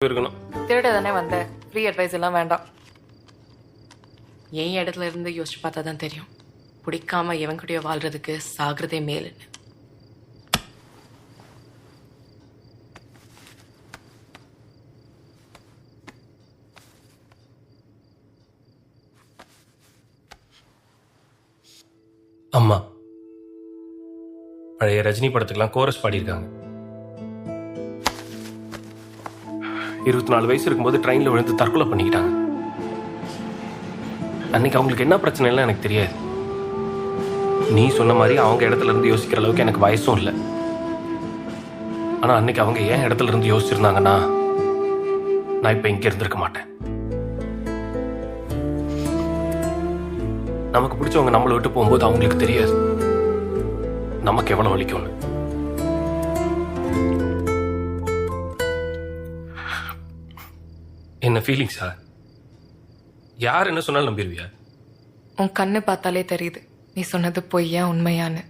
போயிருக்கணும். திருட தானே வந்த, ஃப்ரீ அட்வைஸ் எல்லாம் வேண்டாம். என் இடத்துல இருந்து யோசிச்சு பார்த்தா தான் தெரியும், பிடிக்காம எவன் கூடயோ வாழ்றதுக்கு சாகிறதே மேலுன்னு. அம்மா பழைய ரஜினி படத்துக்கெல்லாம் கோரஸ் பாடியிருக்காங்க. 24 வயசு இருக்கும்போது ட்ரெயினில் விழுந்து தற்கொலை பண்ணிக்கிட்டாங்க. அன்னைக்கு அவங்களுக்கு என்ன பிரச்சனை இல்லை எனக்கு தெரியாது. நீ சொன்ன மாதிரி அவங்க இடத்துல இருந்து யோசிக்கிற அளவுக்கு எனக்கு வயசும் இல்லை. ஆனால் அன்னைக்கு அவங்க ஏன் இடத்துல இருந்து யோசிச்சிருந்தாங்கன்னா நான் இப்போ இங்கே இருந்திருக்க மாட்டேன். நமக்கு பிடிச்சவங்க நம்மளை விட்டு போகும்போது அவங்களுக்கு தெரியாது நமக்கு எவ்வளவு வலிக்கும்னு. என்ன ஃபீலிங்ஸா? யார் என்ன சொன்னாலும் நம்பிடுவியா? உன் கண்ணு பார்த்தாலே தெரியுது நீ சொன்னது பொய்யா உண்மையான்னு.